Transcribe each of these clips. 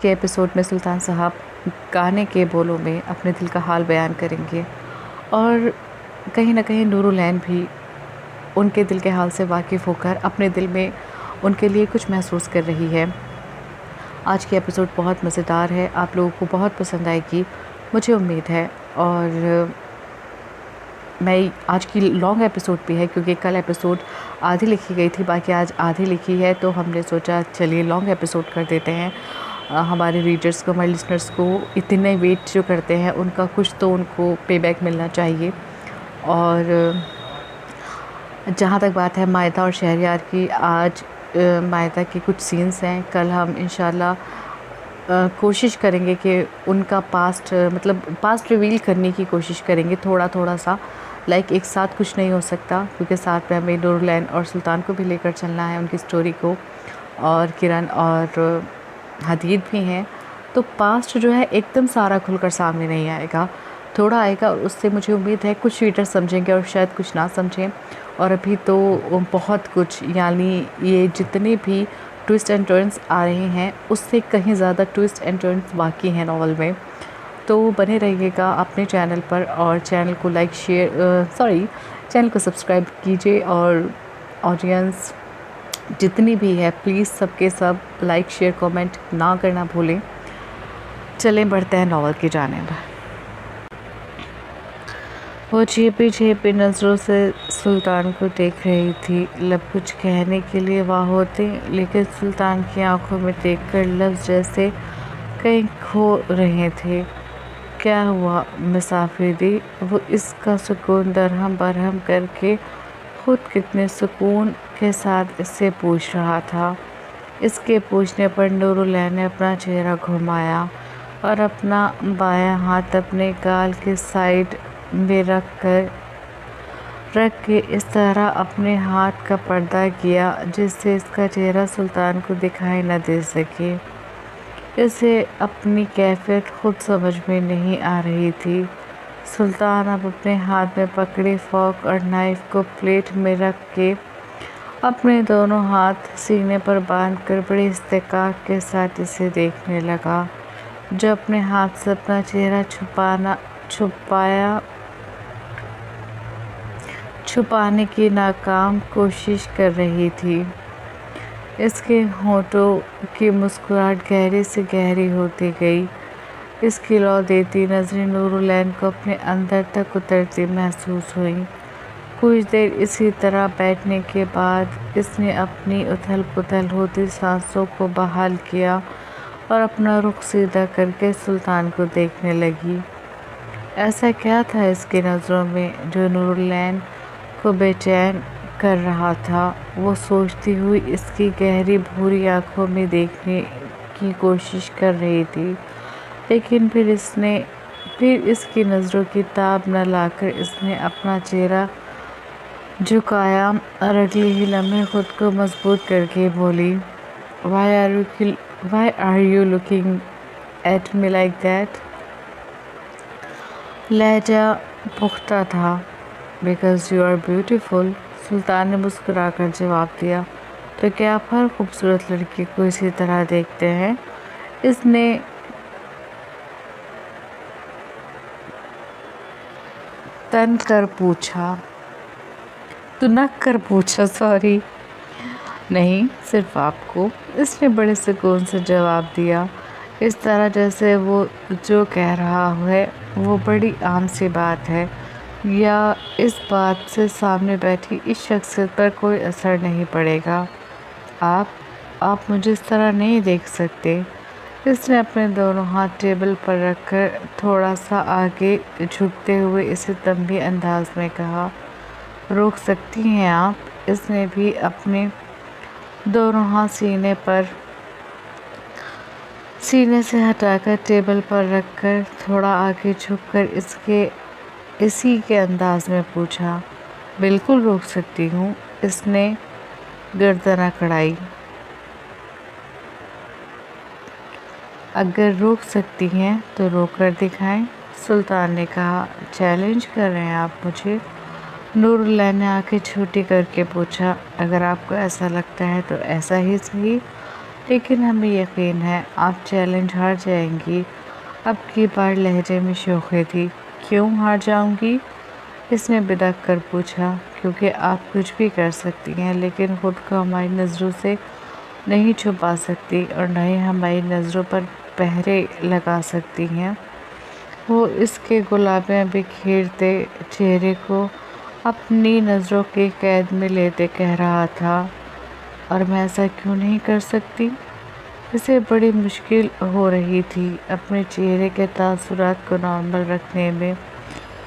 کے ایپیسوڈ میں سلطان صاحب گانے کے بولوں میں اپنے دل کا حال بیان کریں گے اور کہیں نہ کہیں نور العین بھی ان کے دل کے حال سے واقف ہو کر اپنے دل میں ان کے لیے کچھ محسوس کر رہی ہے۔ آج کی ایپیسوڈ بہت مزیدار ہے، آپ لوگوں کو بہت پسند آئے گی مجھے امید ہے۔ اور میں آج کی لانگ ایپیسوڈ بھی ہے کیونکہ کل ایپیسوڈ آدھی لکھی گئی تھی، باقی آج آدھی لکھی ہے، تو ہم نے سوچا چلیے لانگ ایپیسوڈ کر دیتے ہیں۔ ہمارے ریڈرز کو، ہمارے لسنرز کو اتنے ویٹ جو کرتے ہیں ان کا کچھ تو ان کو پے بیک ملنا چاہیے۔ اور جہاں تک بات ہے مائدہ اور شہریار کی، آج مائدہ کے کچھ سینز ہیں، کل ہم انشاءاللہ کوشش کریں گے کہ ان کا پاسٹ ریویل کرنے کی کوشش کریں گے تھوڑا تھوڑا سا، ایک ساتھ کچھ نہیں ہو سکتا کیونکہ ساتھ میں ہمیں نور العین اور سلطان کو بھی لے کر چلنا ہے، ان کی سٹوری کو، اور کرن اور حدید بھی ہیں، تو پاسٹ جو ہے ایک دم سارا کھل کر سامنے نہیں آئے گا، تھوڑا آئے گا، اور اس سے مجھے امید ہے کچھ ریڈر سمجھیں گے اور شاید کچھ نہ سمجھیں۔ اور ابھی تو بہت کچھ، یعنی یہ جتنے بھی ٹوئسٹ اینڈ ٹرنس آ رہے ہیں اس سے کہیں زیادہ ٹوئسٹ اینڈ ٹرنس باقی ہیں ناول میں، تو بنے رہیے گا اپنے چینل پر، اور چینل کو چینل کو سبسکرائب کیجیے، اور آڈینس جتنی بھی ہے پلیز سب کے سب لائک شیئر کومنٹ نہ کرنا بھولیں۔ چلیں بڑھتے ہیں ناول کی جانب۔ وہ جھیپی نظروں سے سلطان کو دیکھ رہی تھی، لب کچھ کہنے کے لیے واہ ہوتے، لیکن سلطان کی آنکھوں میں دیکھ کر لفظ جیسے کہیں کھو رہے تھے۔ کیا ہوا مسافری؟ وہ اس کا سکون درہم برہم کر کے خود کتنے سکون کے ساتھ اس سے پوچھ رہا تھا۔ اس کے پوچھنے پر نور العین نے اپنا چہرہ گھمایا اور اپنا بایاں ہاتھ اپنے گال کے سائیڈ میں رکھ کے اس طرح اپنے ہاتھ کا پردہ کیا جس سے اس کا چہرہ سلطان کو دکھائی نہ دے سکے۔ اسے اپنی کیفیت خود سمجھ میں نہیں آ رہی تھی۔ سلطان اب اپنے ہاتھ میں پکڑے فورک اور نائف کو پلیٹ میں رکھ کے اپنے دونوں ہاتھ سینے پر باندھ کر بڑے استحقاق کے ساتھ اسے دیکھنے لگا، جو اپنے ہاتھ سے اپنا چہرہ چھپانے کی ناکام کوشش کر رہی تھی۔ اس کے ہونٹوں کی مسکراہٹ گہری سے گہری ہوتی گئی، اس کی لو دیتی نظریں نور العین کو اپنے اندر تک اترتی محسوس ہوئیں۔ کچھ دیر اسی طرح بیٹھنے کے بعد اس نے اپنی اتھل پتھل ہوتی سانسوں کو بحال کیا اور اپنا رخ سیدھا کر کے سلطان کو دیکھنے لگی۔ ایسا کیا تھا اس کی نظروں میں جو نور العین کو بے چین کر رہا تھا؟ وہ سوچتی ہوئی اس کی گہری بھوری آنکھوں میں دیکھنے کی کوشش کر رہی تھی، لیکن پھر اس کی نظروں کی تاب نہ لا کر اس نے اپنا چہرہ جھکایا اور اگلے ہی لمحے خود کو مضبوط کر کے بولی، Why are you looking at me like that؟ لہجہ پختہ تھا۔ Because you are beautiful، سلطان نے مسکرا کر جواب دیا۔ تو کیا آپ ہر خوبصورت لڑکی کو اسی طرح دیکھتے ہیں؟ اس نے تن کر پوچھا، سوری، نہیں، صرف آپ کو، اس نے بڑے سکون سے جواب دیا، اس طرح جیسے وہ جو کہہ رہا ہے وہ بڑی عام سی بات ہے، یا اس بات سے سامنے بیٹھی اس شخصیت پر کوئی اثر نہیں پڑے گا۔ آپ مجھے اس طرح نہیں دیکھ سکتے۔ اس نے اپنے دونوں ہاتھ ٹیبل پر رکھ کر تھوڑا سا آگے جھکتے ہوئے اسے تنبیہ انداز میں کہا۔ روک سکتی ہیں آپ؟ اس نے بھی اپنے دونوں ہاتھ سینے سے ہٹا کر ٹیبل پر رکھ کر تھوڑا آگے جھک کر اسی کے انداز میں پوچھا۔ بالکل روک سکتی ہوں، اس نے گردن اکڑائی۔ اگر روک سکتی ہیں تو روک کر دکھائیں، سلطان نے کہا۔ چیلنج کر رہے ہیں آپ مجھے؟ نور العین نے آنکھیں چھوٹی کر کے پوچھا۔ اگر آپ کو ایسا لگتا ہے تو ایسا ہی صحیح، لیکن ہمیں یقین ہے آپ چیلنج ہار جائیں گی۔ اب کی بار لہجے میں شوخی تھی۔ کیوں ہار جاؤں گی؟ اس نے بدک کر پوچھا۔ کیونکہ آپ کچھ بھی کر سکتی ہیں لیکن خود کو ہماری نظروں سے نہیں چھپا سکتی اور نہ ہی ہماری نظروں پر پہرے لگا سکتی ہیں۔ وہ اس کے گلابیاں بکھیرتے چہرے کو اپنی نظروں کی قید میں لیتے کہہ رہا تھا، اور میں ایسا کیوں نہیں کر سکتی؟ اسے بڑی مشکل ہو رہی تھی اپنے چہرے کے تاثرات کو نارمل رکھنے میں،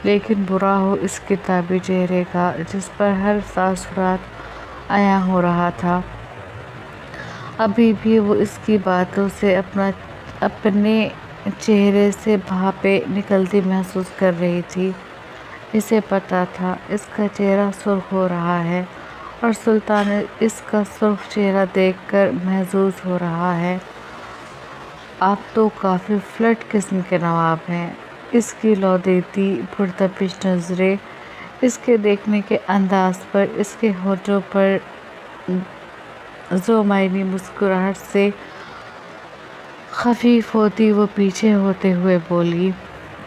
لیکن برا ہو اس کتابی چہرے کا جس پر ہر تاثرات عیاں ہو رہا تھا۔ ابھی بھی وہ اس کی باتوں سے اپنے چہرے سے بھاپیں نکلتی محسوس کر رہی تھی۔ اسے پتہ تھا اس کا چہرہ سرخ ہو رہا ہے اور سلطان اس کا سرخ چہرہ دیکھ کر محظوظ ہو رہا ہے۔ آپ تو کافی فلرٹ قسم کے نواب ہیں۔ اس کی لو دیتی پرتپش نظریں اس کے دیکھنے کے انداز پر، اس کے ہونٹوں پر ذومعنی مسکراہٹ سے خفیف ہوتی وہ پیچھے ہوتے ہوئے بولی۔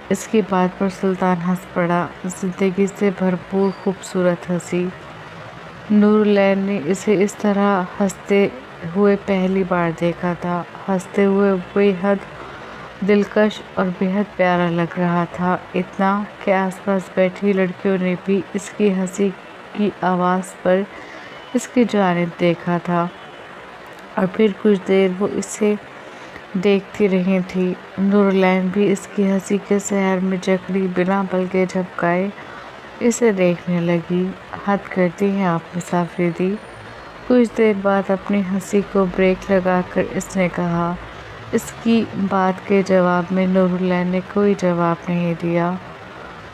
اس کی بات پر سلطان ہنس پڑا، زندگی سے بھرپور خوبصورت ہنسی۔ نور العین نے اسے اس طرح ہنستے ہوئے پہلی بار دیکھا تھا۔ ہنستے ہوئے بے حد دلکش اور بے حد پیارا لگ رہا تھا، اتنا کہ آس پاس بیٹھی لڑکیوں نے بھی اس کی ہنسی کی آواز پر اس کی جانب دیکھا تھا، اور پھر کچھ دیر وہ اسے دیکھتی رہی تھی۔ نور العین بھی اس کی ہنسی کے سحر میں جکڑی بنا پلکیں جھپکائے اسے دیکھنے لگی۔ حد کرتی ہیں آپ مسافر دی۔ کچھ دیر بعد اپنی ہنسی کو بریک لگا کر اس نے کہا۔ اس کی بات کے جواب میں نور العین نے کوئی جواب نہیں دیا،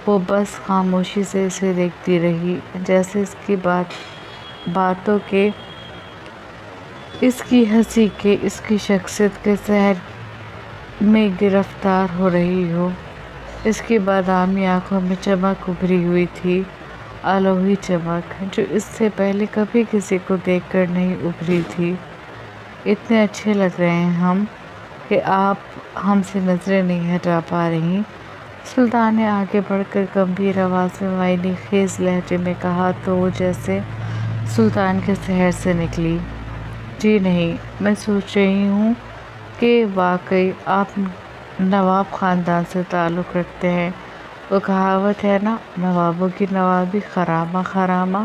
وہ بس خاموشی سے اسے دیکھتی رہی، جیسے اس کی باتوں کے، اس کی ہنسی کے، اس کی شخصیت کے سحر میں گرفتار ہو رہی ہو۔ اس کی بادامی آنکھوں میں چمک ابھری ہوئی تھی، الوہی چمک، جو اس سے پہلے کبھی کسی کو دیکھ کر نہیں ابھری تھی۔ اتنے اچھے لگ رہے ہیں ہم کہ آپ ہم سے نظریں نہیں ہٹا پا رہی، سلطان نے آگے بڑھ کر گمبھیر آواز میں معنی خیز لہجے میں کہا تو وہ جیسے سلطان کے سحر سے نکلی۔ جی نہیں، میں سوچ رہی ہوں کہ واقعی آپ نواب خاندان سے تعلق رکھتے ہیں۔ وہ کہاوت ہے نا، نوابوں کی نوابی خرامہ خرامہ۔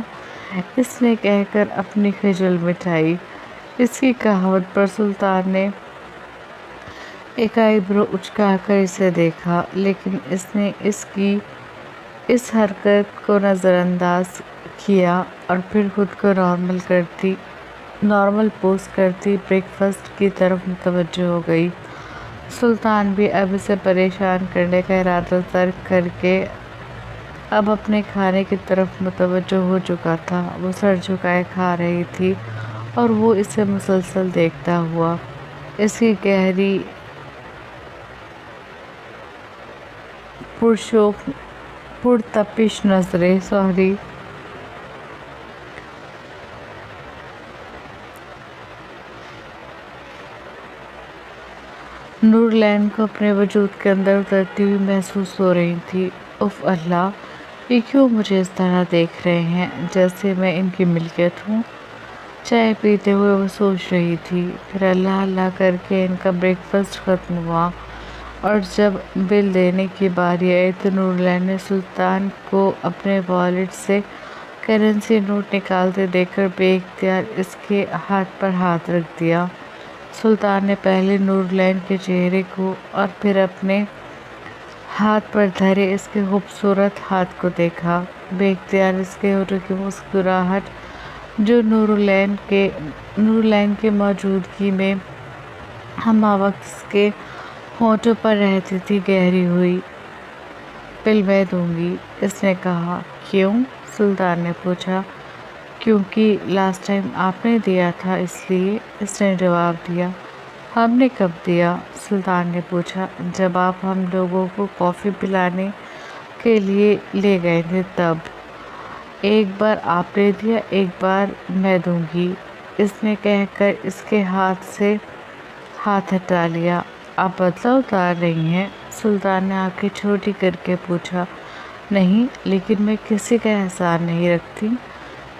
اس نے کہہ کر اپنی خجل مٹائی۔ اس کی کہاوت پر سلطان نے ایک آئی برو اچکا کر اسے دیکھا، لیکن اس نے اس کی اس حرکت کو نظر انداز کیا اور پھر خود کو نارمل پوز کرتی بریک فاسٹ کی طرف متوجہ ہو گئی۔ سلطان بھی اب اسے پریشان کرنے کا ارادہ ترک کر کے اب اپنے کھانے کی طرف متوجہ ہو چکا تھا۔ وہ سر جھکائے کھا رہی تھی اور وہ اسے مسلسل دیکھتا ہوا۔ اس کی گہری پرتپش نظریں نور العین کو اپنے وجود کے اندر اترتی ہوئی محسوس ہو رہی تھی۔ اف اللہ، یہ کیوں مجھے اس طرح دیکھ رہے ہیں جیسے میں ان کی ملکیت ہوں؟ چائے پیتے ہوئے وہ سوچ رہی تھی۔ پھر اللہ اللہ کر کے ان کا بریک فاسٹ ختم ہوا اور جب بل دینے کی باری آئی تو نور العین نے سلطان کو اپنے والیٹ سے کرنسی نوٹ نکالتے دیکھ کر بے اختیار اس کے ہاتھ پر ہاتھ رکھ دیا۔ سلطان نے پہلے نور العین کے چہرے کو اور پھر اپنے ہاتھ پر دھرے اس کے خوبصورت ہاتھ کو دیکھا۔ بے اختیار اس کے ہونٹوں کی مسکراہٹ جو نور العین کے موجودگی میں ہمہ وقت اس کے ہونٹوں پر رہتی تھی گہری ہوئی۔ بل میں دوں گی، اس نے کہا۔ کیوں؟ سلطان نے پوچھا۔ کیونکہ لاسٹ ٹائم آپ نے دیا تھا اس لیے، اس نے جواب دیا۔ ہم نے کب دیا؟ سلطان نے پوچھا۔ جب آپ ہم لوگوں کو کافی پلانے کے لیے لے گئے تھے تب۔ ایک بار آپ نے دیا، ایک بار میں دوں گی، اس نے کہہ کر اس کے ہاتھ سے ہاتھ ہٹا لیا۔ آپ بدلہ اتار رہی ہیں؟ سلطان نے آنکھیں چھوٹی کر کے پوچھا۔ نہیں، لیکن میں کسی کا احسان نہیں رکھتی،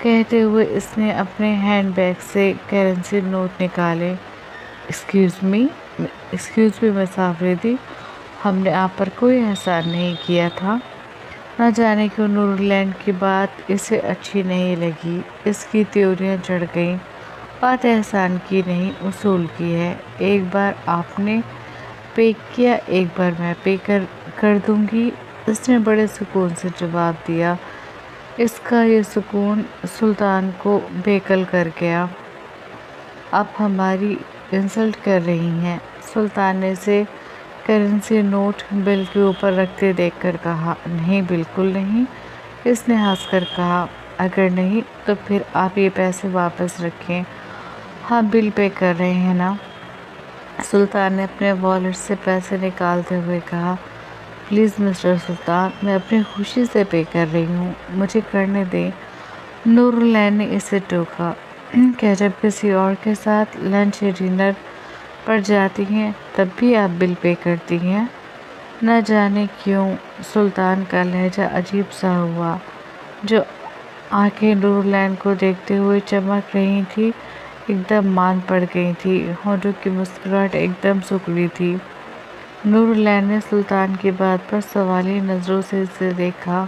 کہتے ہوئے اس نے اپنے ہینڈ بیگ سے کرنسی نوٹ نکالے۔ ایکسکیوز می مسافر دی، ہم نے آپ پر کوئی احسان نہیں کیا تھا۔ نہ جانے کیوں نور لینڈ کی بات اسے اچھی نہیں لگی۔ اس کی تیوریاں چڑھ گئیں۔ بات احسان کی نہیں، اصول کی ہے۔ ایک بار آپ نے پے کیا، ایک بار میں پے کر دوں گی، اس نے بڑے سکون سے جواب دیا۔ اس کا یہ سکون سلطان کو بےعقل کر گیا۔ آپ ہماری انسلٹ کر رہی ہیں، سلطان نے اسے کرنسی نوٹ بل کے اوپر رکھتے دیکھ کر کہا۔ نہیں، بالکل نہیں، اس نے ہنس کر کہا۔ اگر نہیں تو پھر آپ یہ پیسے واپس رکھیں، ہم بل پے کر رہے ہیں نا؟ سلطان نے اپنے والیٹ سے پیسے نکالتے ہوئے کہا۔ پلیز مسٹر سلطان، میں اپنی خوشی سے پے کر رہی ہوں، مجھے کرنے دیں۔ نور لینڈ نے اسے ٹوکا۔ کیا جب کسی اور کے ساتھ لنچ یا ڈنر پر جاتی ہیں تب بھی آپ بل پے کرتی ہیں؟ نہ جانے کیوں سلطان کا لہجہ عجیب سا ہوا۔ جو آنکھیں نور لینڈ کو دیکھتے ہوئے چمک رہی تھی ایک دم مان پڑ گئی تھی، ہونٹوں کی مسکراہٹ ایک دم سکڑی تھی۔ نور لینڈ نے سلطان کی بات پر سوالی نظروں سے اسے دیکھا۔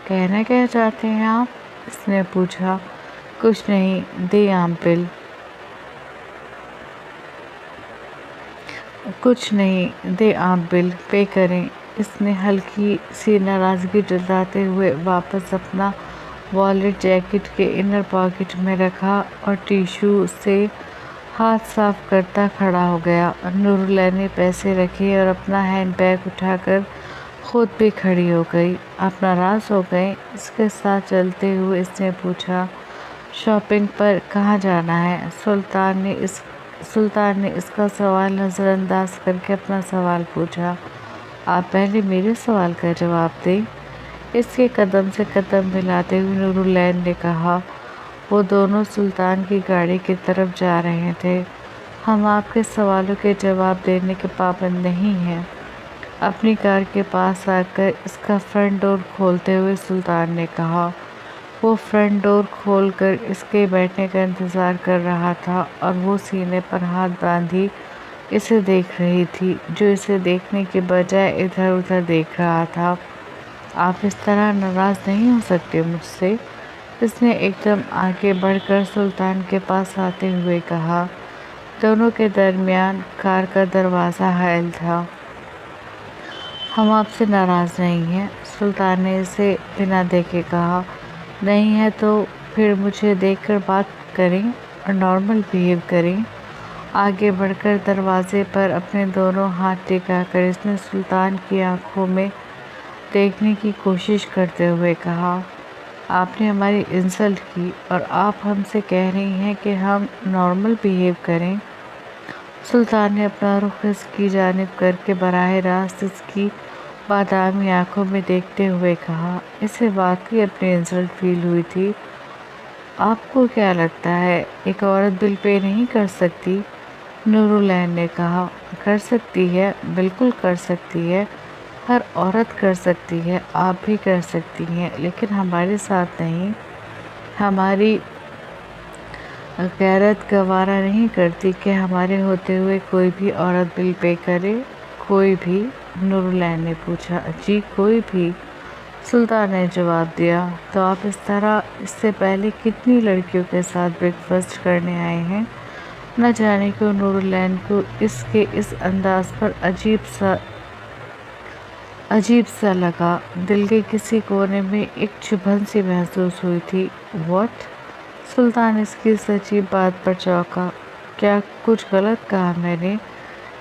کہنا کیا چاہتے ہیں آپ؟ اس نے پوچھا۔ کچھ نہیں، دے عام بل۔ کچھ نہیں، دے عام بل، پے کریں۔ اس نے ہلکی سی ناراضگی جتاتے ہوئے واپس اپنا والیٹ جیکٹ کے انر پاکٹ میں رکھا اور ٹیشو سے ہاتھ صاف کرتا کھڑا ہو گیا۔ نور لینڈ نے پیسے رکھے اور اپنا ہینڈ بیگ اٹھا کر خود بھی کھڑی ہو گئی۔ آپ ناراض ہو گئے؟ اس کے ساتھ چلتے ہوئے اس نے پوچھا۔ شاپنگ پر کہاں جانا ہے؟ سلطان نے اس کا سوال نظر انداز کر کے اپنا سوال پوچھا۔ آپ پہلے میرے سوال کا جواب دیں، اس کے قدم سے قدم ملاتے ہوئے نور لینڈ نے کہا۔ وہ دونوں سلطان کی گاڑی کی طرف جا رہے تھے۔ ہم آپ کے سوالوں کے جواب دینے کے پابند نہیں ہیں۔ اپنی کار کے پاس آ کر اس کا فرنٹ ڈور کھولتے ہوئے سلطان نے کہا۔ وہ فرنٹ ڈور کھول کر اس کے بیٹھنے کا انتظار کر رہا تھا اور وہ سینے پر ہاتھ باندھی اسے دیکھ رہی تھی، جو اسے دیکھنے کے بجائے ادھر ادھر دیکھ رہا تھا۔ آپ اس طرح ناراض نہیں ہو سکتے مجھ سے، اس نے ایک دم آگے بڑھ کر سلطان کے پاس آتے ہوئے کہا۔ دونوں کے درمیان کار کا دروازہ حائل تھا۔ ہم آپ سے ناراض نہیں ہیں، سلطان نے اسے بنا دیکھے کہا۔ نہیں ہے تو پھر مجھے دیکھ کر بات کریں اور نارمل بیہیو کریں۔ آگے بڑھ کر دروازے پر اپنے دونوں ہاتھ ٹکا کر اس نے سلطان کی آنکھوں میں دیکھنے کی کوشش کرتے ہوئے کہا۔ آپ نے ہماری انسلٹ کی اور آپ ہم سے کہہ رہی ہیں کہ ہم نارمل بیہیو کریں؟ سلطان نے اپنا رخ اس کی جانب کر کے براہ راست اس کی بادامی آنکھوں میں دیکھتے ہوئے کہا۔ اسے واقعی اپنی انسلٹ فیل ہوئی تھی۔ آپ کو کیا لگتا ہے ایک عورت بل پے نہیں کر سکتی؟ نور لینڈ نے کہا۔ کر سکتی ہے، بالکل کر سکتی ہے، ہر عورت کر سکتی ہے، آپ بھی کر سکتی ہیں، لیکن ہمارے ساتھ نہیں۔ ہماری غیرت گوارا نہیں کرتی کہ ہمارے ہوتے ہوئے کوئی بھی عورت بل پے کرے۔ کوئی بھی؟ نور لینڈ نے پوچھا۔ جی کوئی بھی، سلطان نے جواب دیا۔ تو آپ اس طرح اس سے پہلے کتنی لڑکیوں کے ساتھ بریک فاسٹ کرنے آئے ہیں؟ نہ جانے کیوں نور لینڈ کو اس کے اس انداز پر عجیب سا لگا۔ دل کے کسی کونے میں ایک چبھن سی محسوس ہوئی تھی۔ واٹ؟ سلطان اس کی اس عجیب بات پر چونکا۔ کیا کچھ غلط کہا میں نے؟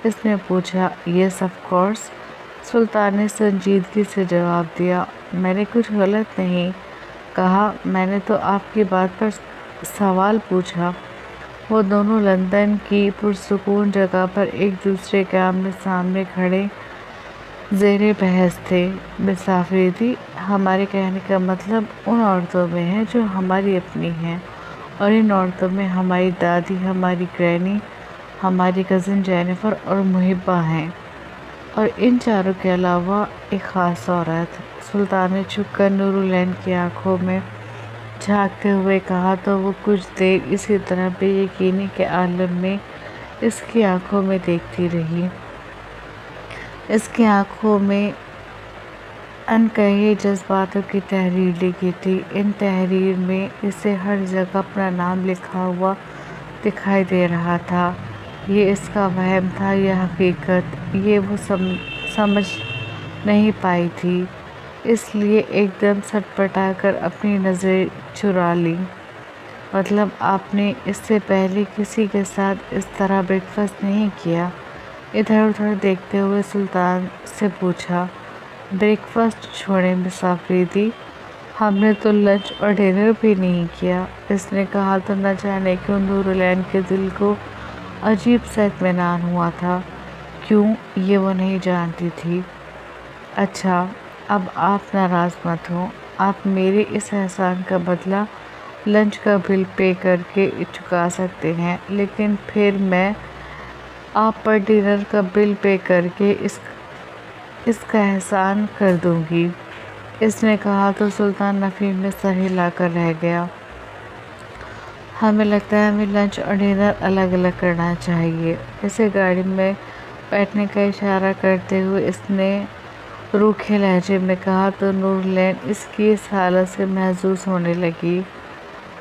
اس نے پوچھا۔ یس آف کورس، سلطان نے سنجیدگی سے جواب دیا۔ میں نے کچھ غلط نہیں کہا، میں نے تو آپ کی بات پر سوال پوچھا۔ وہ دونوں لندن کی پرسکون جگہ پر ایک دوسرے کے آمنے سامنے کھڑے زیر بحث تھے۔ مسافر دی، ہمارے کہنے کا مطلب ان عورتوں میں ہے جو ہماری اپنی ہیں، اور ان عورتوں میں ہماری دادی، ہماری گرینی، ہماری کزن جینیفر اور محبہ ہیں، اور ان چاروں کے علاوہ ایک خاص عورت۔ سلطان نے چھپ کر نورالعین کی آنکھوں میں جھانکتے ہوئے کہا تو وہ کچھ دیر اسی طرح بے یقینی کے عالم میں اس کی آنکھوں میں دیکھتی رہی۔ اس کی آنکھوں میں انکہے جذباتوں کی تحریر لکھی تھی۔ ان تحریر میں اسے ہر جگہ اپنا نام لکھا ہوا دکھائی دے رہا تھا۔ یہ اس کا وہم تھا یا حقیقت، یہ وہ سمجھ نہیں پائی تھی، اس لیے ایک دم سٹپٹا کر اپنی نظریں چرا لیں۔ مطلب آپ نے اس سے پہلے کسی کے ساتھ اس طرح بریک فاسٹ نہیں کیا؟ ادھر ادھر دیکھتے ہوئے سلطان سے پوچھا۔ بریک فاسٹ چھوڑیں مس آفریدی، ہم نے تو لنچ اور ڈنر بھی نہیں کیا، اس نے کہا تو نہ جانے کیوں نورالعین کے دل کو عجیب سا اطمینان ہوا تھا۔ کیوں؟ یہ وہ نہیں جانتی تھی۔ اچھا، اب آپ ناراض مت ہوں، آپ میرے اس احسان کا بدلہ لنچ کا بل پے کر کے چکا سکتے ہیں، لیکن پھر میں آپ پر ڈنر کا بل پے کر کے اس کا احسان کر دوں گی، اس نے کہا تو سلطان نفی میں سر ہلا کر رہ گیا۔ ہمیں لگتا ہے ہمیں لنچ اور ڈنر الگ الگ کرنا چاہیے، اسے گاڑی میں بیٹھنے کا اشارہ کرتے ہوئے اس نے روکھے لہجے میں کہا تو نورالعین اس کی اس حالت سے محظوظ ہونے لگی۔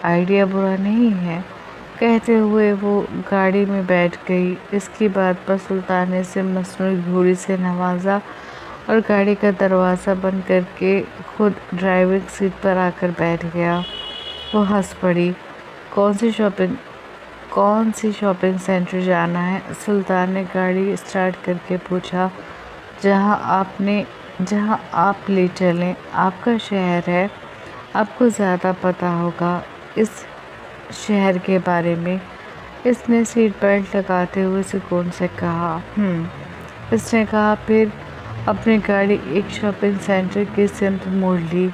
آئیڈیا برا نہیں ہے، کہتے ہوئے وہ گاڑی میں بیٹھ گئی۔ اس کی بات پر سلطان نے اسے مصنوعی گھوڑی سے نوازا اور گاڑی کا دروازہ بند کر کے خود ڈرائیونگ سیٹ پر آ کر بیٹھ گیا۔ وہ ہنس پڑی۔ کون سی شاپنگ سینٹر جانا ہے؟ سلطان نے گاڑی اسٹارٹ کر کے پوچھا۔ جہاں آپ لے چلیں، آپ کا شہر ہے، آپ کو زیادہ پتہ ہوگا اس شہر کے بارے میں، اس نے سیٹ بیلٹ لگاتے ہوئے سکون سے کہا۔ اس نے کہا، پھر اپنی گاڑی ایک شاپنگ سینٹر کی سمت موڑ لی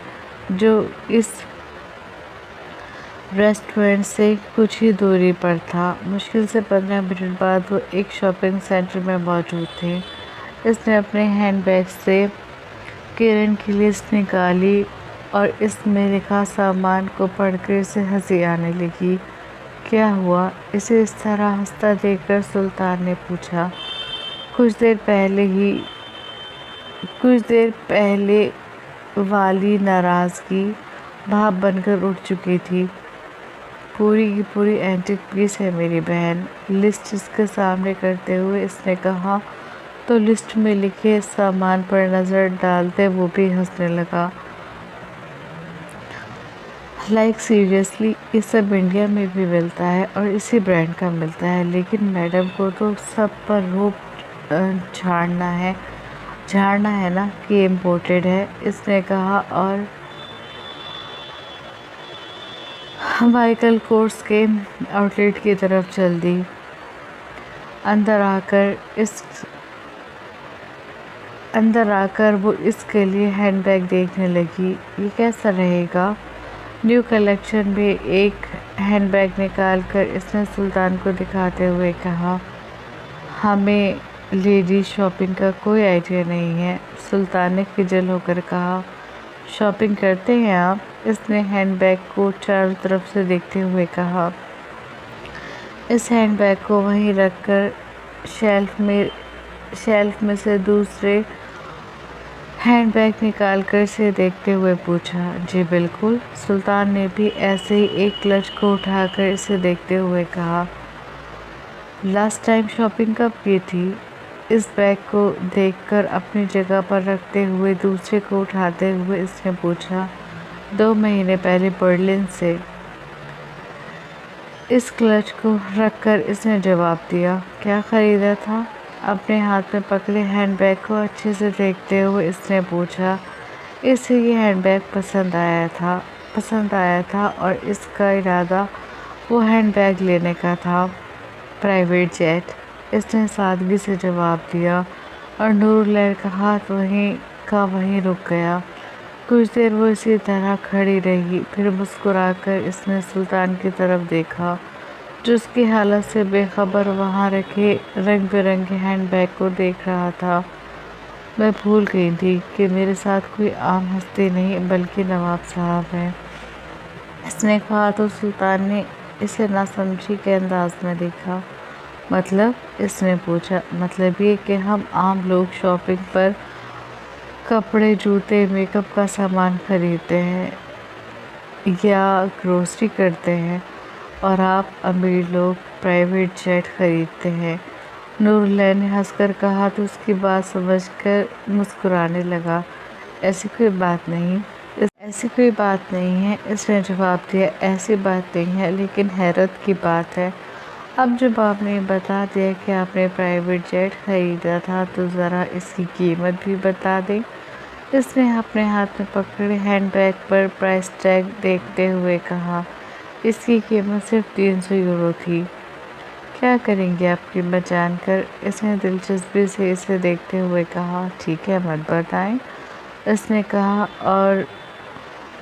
جو اس ریسٹورنٹ سے کچھ ہی دوری پر تھا۔ مشکل سے 15 منٹ بعد وہ ایک شاپنگ سینٹر میں موجود تھے۔ اس نے اپنے ہینڈ بیگ سے کرن کی لسٹ نکالی اور اس میں لکھا سامان کو پڑھ کر اسے ہنسی آنے لگی۔ کیا ہوا؟ اسے اس طرح ہنستا دیکھ کر سلطان نے پوچھا۔ کچھ دیر پہلے والی ناراضگی بھاپ بن کر اٹھ چکی تھی، پوری کی پوری اینٹک پیس ہے میری بہن۔ لسٹ اس کے سامنے کرتے ہوئے اس نے کہا تو لسٹ میں لکھے سامان پر نظر ڈالتے وہ بھی ہنسنے لگا۔ لائک سیریسلی، یہ سب انڈیا میں بھی ملتا ہے اور اسی برانڈ کا ملتا ہے، لیکن میڈم کو تو سب پر روپ جھاڑنا ہے نا کہ امپورٹڈ ہے، اس نے کہا اور مائیکل کورس کے آؤٹ لیٹ کی طرف چل دی۔ اندر آ کر وہ اس کے لیے ہینڈ بیگ دیکھنے لگی۔ یہ کیسا رہے گا؟ نیو کلیکشن میں ایک ہینڈ بیگ نکال کر اس نے سلطان کو دکھاتے ہوئے کہا۔ ہمیں لیڈیز شاپنگ کا کوئی آئیڈیا نہیں ہے، سلطان نے خجل ہو کر کہا۔ شاپنگ کرتے ہیں آپ؟ اس نے ہینڈ بیگ کو چاروں طرف سے دیکھتے ہوئے کہا۔ اس ہینڈ بیگ کو وہیں رکھ کر شیلف میں سے دوسرے ہینڈ بیگ نکال کر اسے دیکھتے ہوئے پوچھا۔ جی بالکل، سلطان نے بھی ایسے ہی ایک کلچ کو اٹھا کر اسے دیکھتے ہوئے کہا۔ لاسٹ ٹائم شاپنگ کب کی تھی؟ اس بیگ کو دیکھ کر اپنی جگہ پر رکھتے ہوئے دوسرے کو اٹھاتے ہوئے اس نے پوچھا۔ 2 مہینے پہلے برلن سے، اس کلچ کو رکھ کر اس نے جواب دیا۔ کیا خریدا تھا؟ اپنے ہاتھ میں پکڑے ہینڈ بیگ کو اچھے سے دیکھتے ہوئے اس نے پوچھا۔ اسے یہ ہینڈ بیگ پسند آیا تھا اور اس کا ارادہ وہ ہینڈ بیگ لینے کا تھا۔ پرائیویٹ جیٹ، اس نے سادگی سے جواب دیا اور نورالعین کا ہاتھ وہیں رک گیا۔ کچھ دیر وہ اسی طرح کھڑی رہی، پھر مسکرا کر اس نے سلطان کی طرف دیکھا۔ جو اس کی حالت سے بے خبر وہاں رکھے رنگ برنگے ہینڈ بیگ کو دیکھ رہا تھا۔ میں بھول گئی تھی کہ میرے ساتھ کوئی عام ہستی نہیں بلکہ نواب صاحب ہیں، اس نے کہا تو سلطان نے اسے ناسمجھی کے انداز میں دیکھا۔ مطلب؟ اس نے پوچھا۔ مطلب یہ کہ ہم عام لوگ شاپنگ پر کپڑے، جوتے، میک اپ کا سامان خریدتے ہیں یا گروسری کرتے ہیں، اور آپ امیر لوگ پرائیویٹ جیٹ خریدتے ہیں۔ نوراللہ نے ہنس کر کہا تو اس کی بات سمجھ کر مسکرانے لگا۔ ایسی کوئی بات نہیں ہے، اس نے جواب دیا۔ ایسی بات نہیں ہے، لیکن حیرت کی بات ہے۔ اب جب آپ نے بتا دیا کہ آپ نے پرائیویٹ جیٹ خریدا تھا تو ذرا اس کی قیمت بھی بتا دیں۔ اس نے اپنے ہاتھ میں پکڑے ہینڈ بیگ پر پرائس ٹیگ دیکھتے ہوئے کہا۔ اس کی قیمت صرف 300 یورو تھی۔ کیا کریں گے آپ قیمت جان کر؟ اس نے دلچسپی سے اسے دیکھتے ہوئے کہا۔ ٹھیک ہے، مت بتائیں، اس نے کہا اور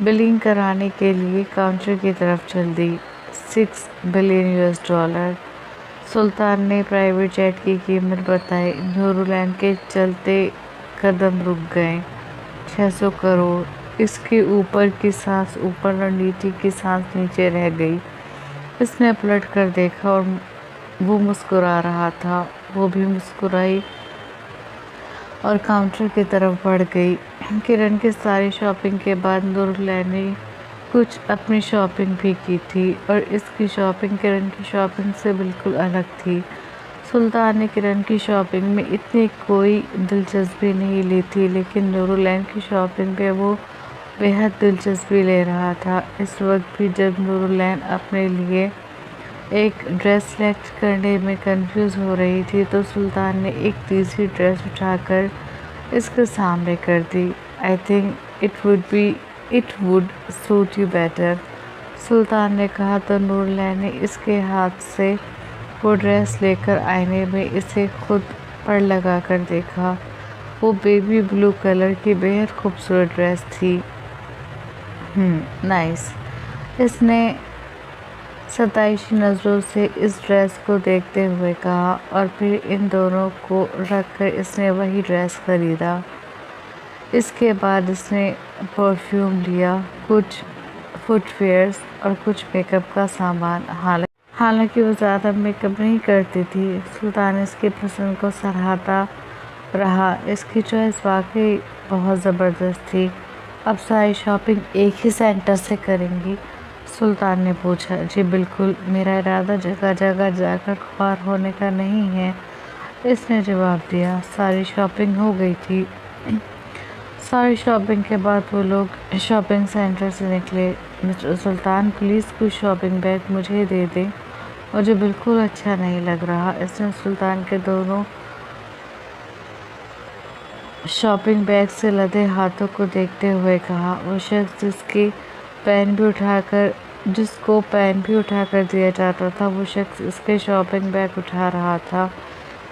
بلنگ کرانے کے لیے کاؤنٹر کی طرف چل دی۔ 6 بلین US ڈالر۔ سلطان نے پرائیویٹ جیٹ کی قیمت بتائی۔ نوراللہ کے چلتے قدم رک گئے۔ 600 کروڑ۔ اس کے اوپر کی سانس اوپر اور نیچے کی سانس نیچے رہ گئی۔ اس نے پلٹ کر دیکھا اور وہ مسکرا رہا تھا۔ وہ بھی مسکرائی اور کاؤنٹر کی طرف بڑھ گئی۔ کرن کی ساری شاپنگ کے بعد نوراللہ نے کچھ اپنی شاپنگ بھی کی تھی، اور اس کی شاپنگ کرن کی شاپنگ سے بالکل الگ تھی۔ سلطان نے کرن کی شاپنگ میں اتنی کوئی دلچسپی نہیں لی تھی، لیکن نوراللہ کی شاپنگ پہ وہ بے حد دلچسپی لے رہا تھا۔ اس وقت بھی جب نوراللہ اپنے لیے ایک ڈریس سلیکٹ کرنے میں کنفیوز ہو رہی تھی تو سلطان نے ایک تیسری ڈریس اٹھا کر اس کے سامنے کر دی۔ I think it would suit you better، سلطان نے کہا تو نوراللہ نے اس کے ہاتھ سے وہ ڈریس لے کر آئینے میں اسے خود پر لگا کر دیکھا۔ وہ بیبی بلو کلر کی بے حد خوبصورت ڈریس تھی۔ نائس، اس نے ستائشی نظروں سے اس ڈریس کو دیکھتے ہوئے کہا، اور پھر ان دونوں کو رکھ کر اس نے وہی ڈریس خریدا۔ اس کے بعد اس نے پرفیوم لیا، کچھ فٹ ویئرز اور کچھ میک اپ کا سامان۔ حالانکہ وہ زیادہ میک اپ نہیں کرتی تھی، سلطان اس کی پسند کو سراہتا رہا۔ اس کی چوائس واقعی بہت زبردست تھی۔ اب ساری شاپنگ ایک ہی سینٹر سے کریں گی؟ سلطان نے پوچھا۔ جی بالکل، میرا ارادہ جگہ جگہ جا کر خوار ہونے کا نہیں ہے، اس نے جواب دیا۔ ساری شاپنگ ہو گئی تھی۔ ساری شاپنگ کے بعد وہ لوگ شاپنگ سینٹر سے نکلے۔ مسٹر سلطان، پلیز کوئی شاپنگ بیگ مجھے دے دیں، مجھے بالکل اچھا نہیں لگ رہا۔ اس نے سلطان کے دونوں شاپنگ بیگ سے لدے ہاتھوں کو دیکھتے ہوئے کہا۔ وہ شخص جس کو پین بھی اٹھا کر دیا جاتا تھا، وہ شخص اس کے شاپنگ بیگ اٹھا رہا تھا۔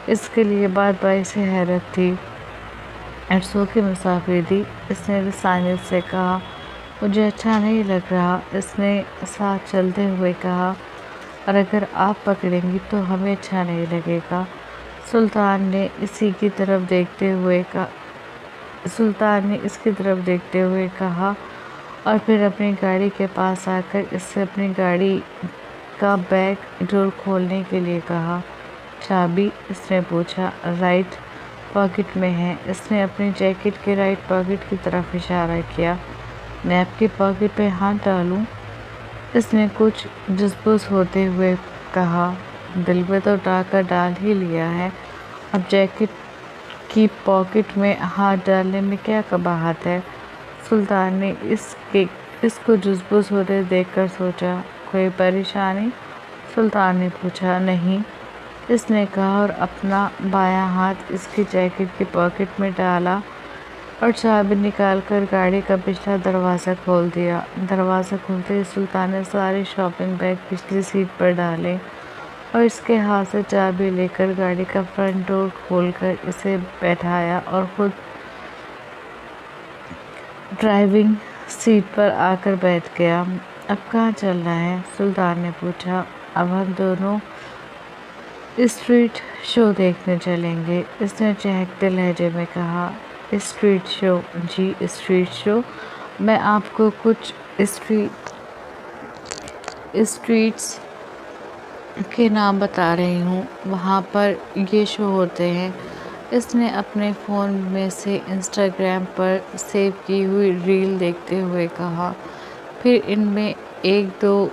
اس کے لیے بات باعث حیرت تھی۔ اٹس اوکے مسافر دی، اس نے لسانیت سے کہا۔ مجھے اچھا نہیں لگ رہا، اس نے ساتھ چلتے ہوئے کہا، اور اگر آپ پکڑیں گی تو ہمیں اچھا نہیں لگے گا۔ سلطان نے اس کی طرف دیکھتے ہوئے کہا، اور پھر اپنی گاڑی کے پاس آ کر اس سے اپنی گاڑی کا بیک ڈور کھولنے کے لیے کہا۔ چابی؟ اس نے پوچھا۔ رائٹ پاکٹ میں ہے، اس نے اپنی جیکٹ کے رائٹ پاکٹ کی طرف اشارہ کیا۔ میں آپ کی پاکٹ پہ ہاتھ ڈالوں؟ اس نے کچھ جزبوز ہوتے ہوئے کہا۔ دل میں تو ڈاکہ ڈال ہی لیا ہے، اب جیکٹ کی پاکٹ میں ہاتھ ڈالنے میں کیا قباحت ہے؟ سلطان نے اس کو جزبوز ہوتے دیکھ کر سوچا۔ کوئی پریشانی؟ سلطان نے پوچھا۔ نہیں، اس نے کہا، اور اپنا بایاں ہاتھ اس کی جیکٹ کی پاکٹ میں ڈالا اور چابی نکال کر گاڑی کا پچھلا دروازہ کھول دیا۔ دروازہ کھلتے ہی سلطان نے سارے شاپنگ بیگ پچھلی سیٹ پر ڈالے اور اس کے ہاتھ سے چابی لے کر گاڑی کا فرنٹ ڈور کھول کر اسے بیٹھایا اور خود ڈرائیونگ سیٹ پر آ کر بیٹھ گیا۔ اب کہاں چلنا ہے؟ سلطان نے پوچھا۔ اب ہم دونوں اسٹریٹ شو دیکھنے چلیں گے، اس نے چہکتے لہجے میں کہا۔ اسٹریٹ شو؟ جی اسٹریٹ شو، میں آپ کو کچھ اسٹریٹس کے نام بتا رہی ہوں، وہاں پر یہ شو ہوتے ہیں۔ اس نے اپنے فون میں سے انسٹاگرام پر سیو کی ہوئی ریل دیکھتے ہوئے کہا، پھر ان میں ایک دو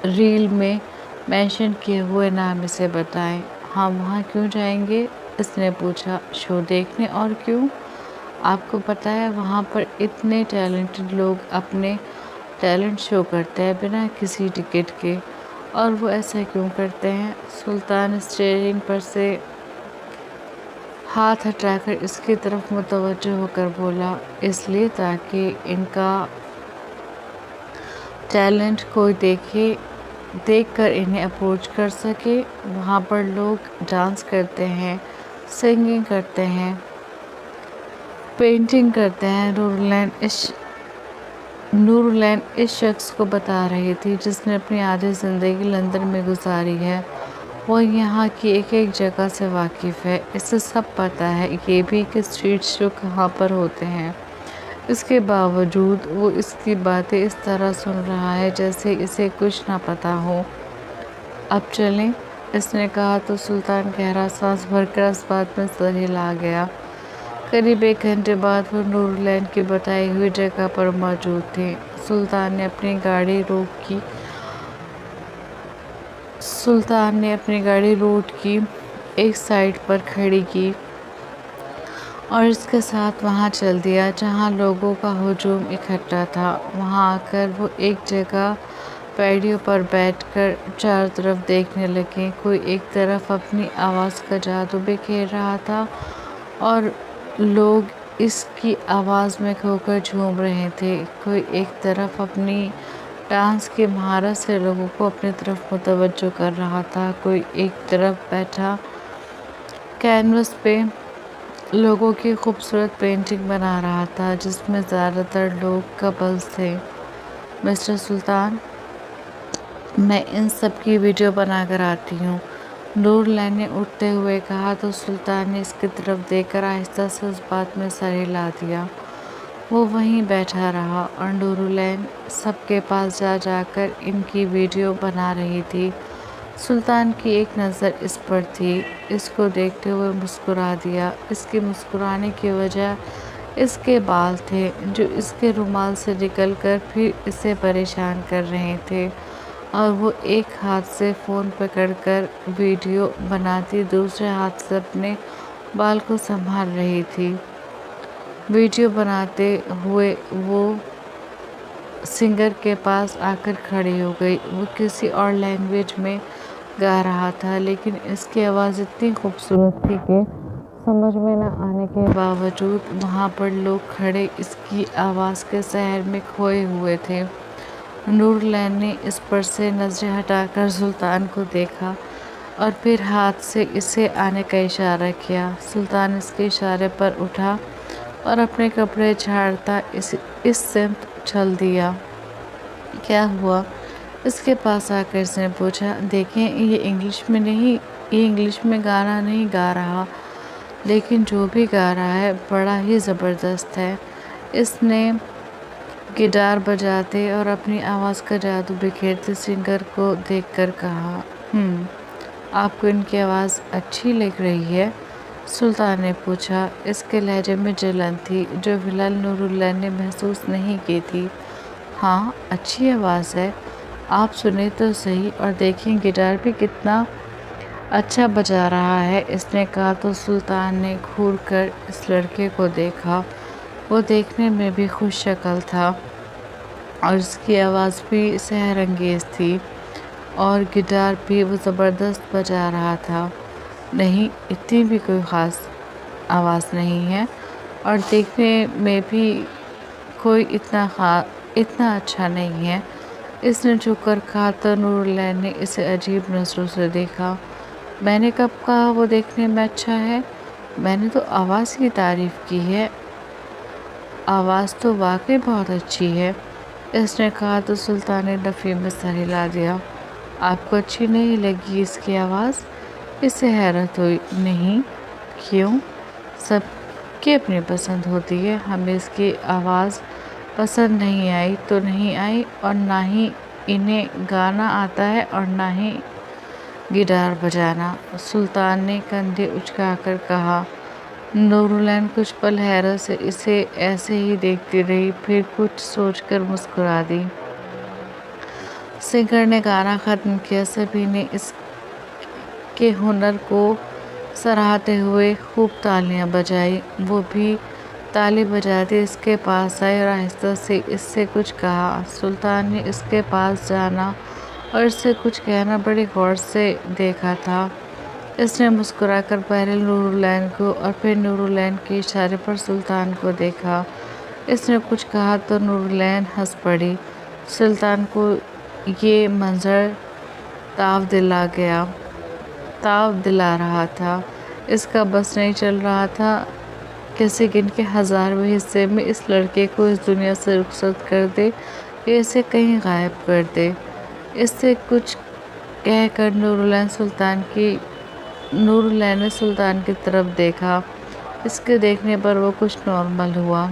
ریل میں مینشن کیے ہوئے نام اسے بتائیں۔ ہم وہاں کیوں جائیں گے؟ اس نے پوچھا۔ شو دیکھنے، اور کیوں؟ آپ کو پتہ ہے وہاں پر اتنے ٹیلنٹڈ لوگ اپنے ٹیلنٹ شو کرتے ہیں بنا کسی ٹکٹ کے، اور وہ ایسا کیوں کرتے ہیں؟ سلطان اسٹیئرنگ پر سے ہاتھ ہٹا کر اس کی طرف متوجہ ہو کر بولا، اس لیے تاکہ ان کا ٹیلنٹ کوئی دیکھ کر انہیں اپروچ کر سکے۔ وہاں پر لوگ ڈانس کرتے ہیں، سنگنگ کرتے ہیں، پینٹنگ کرتے ہیں۔ نورالعین اس شخص کو بتا رہی تھی جس نے اپنی آدھی زندگی لندن میں گزاری ہے۔ وہ یہاں کی ایک ایک جگہ سے واقف ہے، اسے سب پتہ ہے، یہ بھی کہ اسٹریٹ شو کہاں پر ہوتے ہیں۔ اس کے باوجود وہ اس کی باتیں اس طرح سن رہا ہے جیسے اسے کچھ نہ پتہ ہو۔ اب چلیں، اس نے کہا تو سلطان گہرا سانس بھر کر اس بات میں سر ہلا گیا۔ قریب 1 گھنٹے بعد وہ نورالعین کی بتائی ہوئی جگہ پر موجود تھے۔ سلطان نے اپنی گاڑی روڈ کی ایک سائڈ پر کھڑی کی اور اس کے ساتھ وہاں چل دیا جہاں لوگوں کا ہجوم اکٹھا تھا۔ وہاں آ کر وہ ایک جگہ پیڑیوں پر بیٹھ کر چاروں طرف دیکھنے لگے۔ کوئی ایک طرف اپنی آواز کا جادو بکھیر رہا تھا اور لوگ اس کی آواز میں کھو کر جھوم رہے تھے، کوئی ایک طرف اپنی ڈانس کی مہارت سے لوگوں کو اپنی طرف متوجہ کر رہا تھا، کوئی ایک طرف بیٹھا کینوس پہ لوگوں کی خوبصورت پینٹنگ بنا رہا تھا جس میں زیادہ تر لوگ کپلز تھے۔ مسٹر سلطان، میں ان سب کی ویڈیو بنا کر آتی ہوں، نورالعین نے اٹھتے ہوئے کہا تو سلطان نے اس کی طرف دیکھ کر آہستہ سے اس بات میں سر ہلا دیا۔ وہ وہیں بیٹھا رہا اور نورالعین سب کے پاس جا جا کر ان کی ویڈیو بنا رہی تھی۔ سلطان کی ایک نظر اس پر تھی، اس کو دیکھتے ہوئے مسکرا دیا۔ اس کی مسکرانے کی وجہ اس کے بال تھے جو اس کے رومال سے نکل کر پھر اسے پریشان کر رہے تھے، اور وہ ایک ہاتھ سے فون پکڑ کر ویڈیو بناتی دوسرے ہاتھ سے اپنے بال کو سنبھال رہی تھی۔ ویڈیو بناتے ہوئے وہ سنگر کے پاس آ کر کھڑی ہو گئی۔ وہ کسی اور لینگویج میں گا رہا تھا لیکن اس کی آواز اتنی خوبصورت تھی کہ سمجھ میں نہ آنے کے باوجود وہاں پر لوگ کھڑے اس کی آواز کے سحر میں کھوئے ہوئے تھے۔ نورالعین نے اس پر سے نظریں ہٹا کر سلطان کو دیکھا اور پھر ہاتھ سے اسے آنے کا اشارہ کیا۔ سلطان اس کے اشارے پر اٹھا اور اپنے کپڑے جھاڑتا اس سمت چل دیا۔ کیا ہوا؟ اس کے پاس آ کر اس نے پوچھا۔ دیکھیں، یہ انگلش میں گانا نہیں گا رہا، لیکن جو بھی گا رہا ہے بڑا ہی زبردست ہے، اس نے گٹار بجاتے اور اپنی آواز کا جادو بکھیرتے سنگر کو دیکھ کر کہا۔ آپ کو ان کی آواز اچھی لگ رہی ہے؟ سلطان نے پوچھا۔ اس کے لہجے میں جلن تھی جو فی الحال نورالعین نے محسوس نہیں کی تھی۔ ہاں، اچھی آواز ہے، آپ سنیں تو صحیح اور دیکھیں گٹار بھی کتنا اچھا بجا رہا ہے، اس نے کہا تو سلطان نے گھور کر اس لڑکے کو دیکھا۔ وہ دیکھنے میں بھی خوش شکل تھا اور اس کی آواز بھی سحر انگیز تھی، اور گٹار بھی وہ زبردست بجا رہا تھا۔ نہیں، اتنی بھی کوئی خاص آواز نہیں ہے، اور دیکھنے میں بھی کوئی اتنا اچھا نہیں ہے، اس نے جھک کر کہا تو نورالعین نے اسے عجیب نظروں سے دیکھا۔ میں نے کب کہا وہ دیکھنے میں اچھا ہے؟ میں نے تو آواز کی تعریف کی ہے، آواز تو واقعی بہت اچھی ہے، اس نے کہا تو سلطان نے نفی میں سر ہلا دیا۔ آپ کو اچھی نہیں لگی اس کی آواز؟ اسے حیرت ہوئی۔ نہیں، کیوں؟ سب کی اپنی پسند ہوتی ہے، ہمیں اس کی آواز پسند نہیں آئی تو نہیں آئی، اور نہ ہی انہیں گانا آتا ہے اور نہ ہی گٹار بجانا۔ سلطان نے کندھے اچکا کر کہا۔ نورالعین کچھ پل حیرت سے اسے ایسے ہی دیکھتی رہی، پھر کچھ سوچ کر مسکرا دی۔ سنگر نے گانا ختم کیا۔ سبھی نے اس کے ہنر کو سراہتے ہوئے خوب تالیاں بجائیں۔ وہ بھی تالی بجاتی اس کے پاس آئی اور آہستہ سے اس سے کچھ کہا۔ سلطان نے اس کے پاس جانا اور اس سے کچھ کہنا بڑی غور سے دیکھا تھا۔ اس نے مسکرا کر پہلے نورالعین کو اور پھر نورالعین کے اشارے پر سلطان کو دیکھا۔ اس نے کچھ کہا تو نورالعین ہنس پڑی۔ سلطان کو یہ منظر تاؤ دلا رہا تھا۔ اس کا بس نہیں چل رہا تھا کہ سیکنڈ کے 1000ویں حصے میں اس لڑکے کو اس دنیا سے رخصت کر دے یا اسے کہیں غائب کر دے۔ اس سے کچھ کہہ کر نورالعین نے سلطان کی طرف دیکھا۔ اس کے دیکھنے پر وہ کچھ نارمل ہوا۔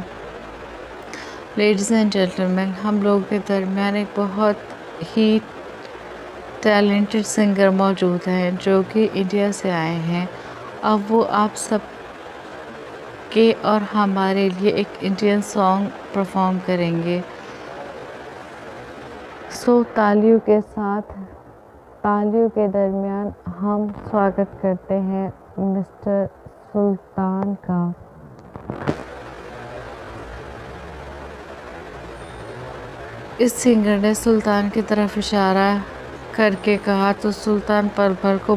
لیڈیز اینڈ جینٹلمین، ہم لوگوں کے درمیان ایک بہت ہی ٹیلنٹڈ سنگر موجود ہیں جو کہ انڈیا سے آئے ہیں۔ اب وہ آپ سب کے اور ہمارے لیے ایک انڈین سانگ پرفارم کریں گے۔ سو تالیوں کے درمیان ہم سواگت کرتے ہیں مسٹر سلطان کا۔ اس سنگر نے سلطان کی طرف اشارہ کر کے کہا تو سلطان پل بھر کو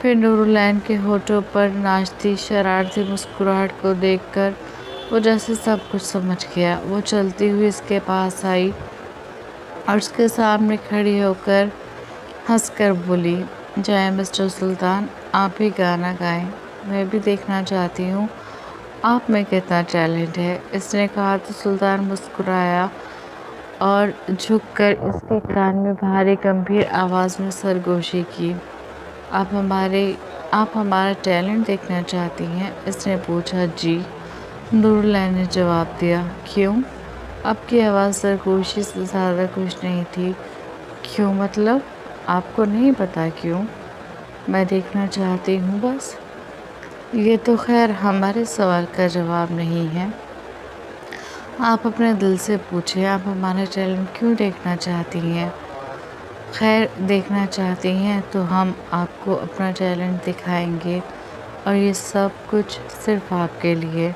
پھر نورالعین کے ہونٹوں پر ناچتی شرارتی مسکراہٹ کو دیکھ کر وہ جیسے سب کچھ سمجھ گیا۔ وہ چلتی ہوئی اس کے پاس آئی اور اس کے سامنے کھڑی ہو کر ہنس کر بولی، جائیں مسٹر سلطان، آپ بھی گانا گائیں، میں بھی دیکھنا چاہتی ہوں آپ میں کتنا ٹیلنٹ ہے۔ اس نے کہا تو سلطان مسکرایا اور جھک کر اس کے کان میں بھاری گمبھیر آواز میں سرگوشی کی۔ آپ ہمارا ٹیلنٹ دیکھنا چاہتی ہیں؟ اس نے پوچھا۔ جی، نورالعین نے جواب دیا۔ کیوں؟ آپ کی آواز سرگوشی سے زیادہ کچھ نہیں تھی۔ کیوں مطلب؟ آپ کو نہیں پتا کیوں؟ میں دیکھنا چاہتی ہوں بس۔ یہ تو خیر ہمارے سوال کا جواب نہیں ہے۔ آپ اپنے دل سے پوچھیں، آپ ہمارا ٹیلنٹ کیوں دیکھنا چاہتی ہیں؟ خیر دیکھنا چاہتی ہیں تو ہم آپ کو اپنا ٹیلنٹ دکھائیں گے، اور یہ سب کچھ صرف آپ کے لیے۔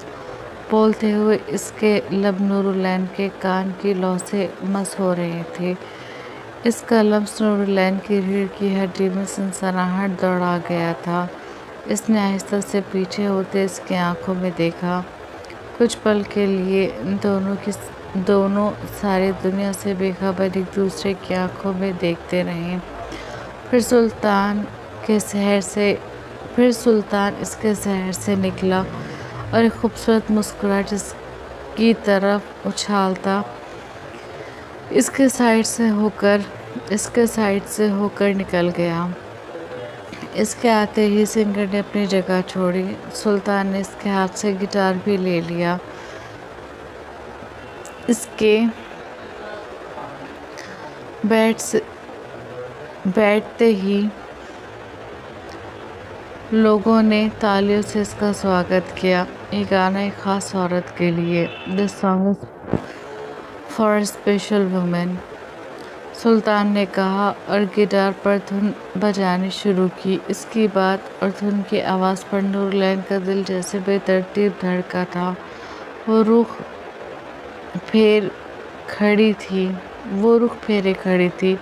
بولتے ہوئے اس کے لب نورالعین کے کان کی لو سے مس ہو رہے تھے۔ اس کا لمس نورالعین کی ریڑھ کی ہڈی میں سنسناہٹ دوڑا گیا تھا۔ اس نے آہستہ سے پیچھے ہوتے اس کی آنکھوں میں دیکھا۔ کچھ پل کے لیے دونوں ساری دنیا سے بے خبر ایک دوسرے کی آنکھوں میں دیکھتے رہے۔ پھر سلطان اس کے صحن سے نکلا اور ایک خوبصورت مسکراہٹ اس کی طرف اچھالتا اس کے سائڈ سے ہو کر نکل گیا۔ اس کے آتے ہی سنگر نے اپنی جگہ چھوڑی۔ سلطان نے اس کے ہاتھ سے گٹار بھی لے لیا۔ اس کے بیٹھتے ہی لوگوں نے تالیوں سے اس کا سواگت کیا۔ یہ گانا ایک خاص عورت کے لیے۔ This song is for a special woman، سلطان نے کہا اور گٹار پر دھن بجانی شروع کی۔ اس کی بات اور دھن کی آواز پر نورالعین کا دل جیسے بے ترتیب دھڑکا تھا۔ وہ رخ پھیرے کھڑی تھی،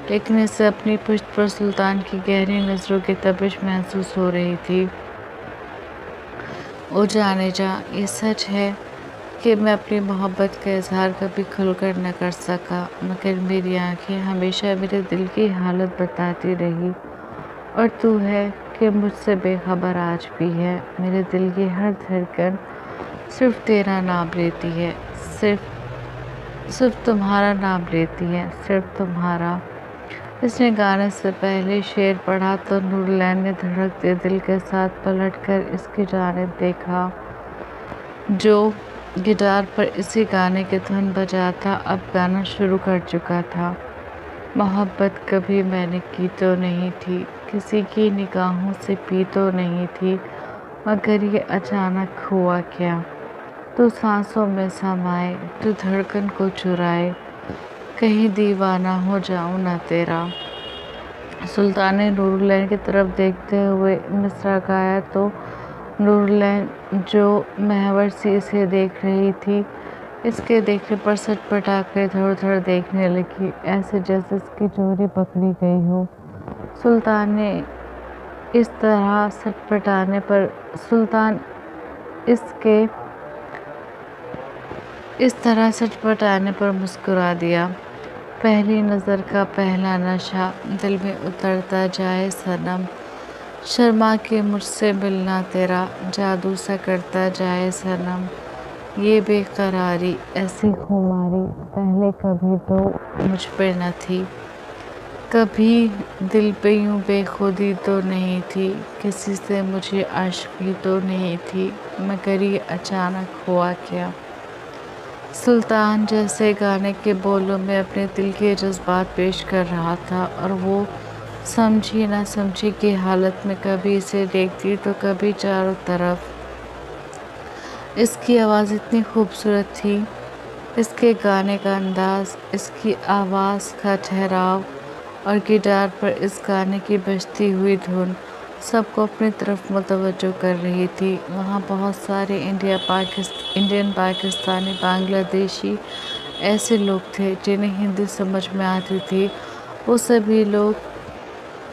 لیکن اسے اپنی پشت پر سلطان کی گہری نظروں کی تپش محسوس ہو رہی تھی۔ او جانے جا، یہ سچ ہے کہ میں اپنی محبت کا اظہار کبھی کھل کر نہ کر سکا، مگر میری آنکھیں ہمیشہ میرے دل کی حالت بتاتی رہی، اور تو ہے کہ مجھ سے بے خبر آج بھی ہے۔ میرے دل کی ہر دھڑکن صرف تیرا نام لیتی ہے، صرف تمہارا نام لیتی ہے، صرف تمہارا۔ اس نے گانے سے پہلے شعر پڑھا تو نورلین نے دھڑکتے دل کے ساتھ پلٹ کر اس کی جانب دیکھا جو گٹار پر اسی گانے کی دھن بجاتا اب گانا شروع کر چکا تھا۔ محبت کبھی میں نے کی تو نہیں تھی، کسی کی نگاہوں سے پی تو نہیں تھی، مگر یہ اچانک ہوا کیا؟ تو سانسوں میں سمائے، تو دھڑکن کو چرائے، کہیں دیوانہ ہو جاؤں نہ تیرا۔ سلطان نے نورلین کی طرف دیکھتے ہوئے مصرع گایا تو نورلین جو محور سی اسے دیکھ رہی تھی، اس کے دیکھنے پر سٹ پٹا کر ادھر ادھر دیکھنے لگی، ایسے جیسے اس کی چوری پکڑی گئی ہو۔ سلطان نے اس طرح سٹ پٹانے پر مسکرا دیا۔ پہلی نظر کا پہلا نشہ دل میں اترتا جائے صنم، شرما کے مجھ سے ملنا تیرا جادو سا کرتا جائے صنم، یہ بے قراری ایسی خماری پہلے کبھی تو مجھ پہ نہ تھی، کبھی دل پہ یوں بے خودی تو نہیں تھی، کسی سے مجھے عاشقی تو نہیں تھی، مگر یہ اچانک ہوا کیا؟ سلطان جیسے گانے کے بولوں میں اپنے دل کے جذبات پیش کر رہا تھا اور وہ سمجھی نہ سمجھی کی حالت میں کبھی اسے دیکھتی تو کبھی چاروں طرف۔ اس کی آواز اتنی خوبصورت تھی، اس کے گانے کا انداز، اس کی آواز کا ٹھہراؤ اور گٹار پر اس گانے کی بجتی ہوئی دھن سب کو اپنی طرف متوجہ کر رہی تھی۔ وہاں بہت سارے انڈین، پاکستانی، بنگلہ دیشی ایسے لوگ تھے جنہیں ہندی سمجھ میں آتی تھی، وہ سبھی لوگ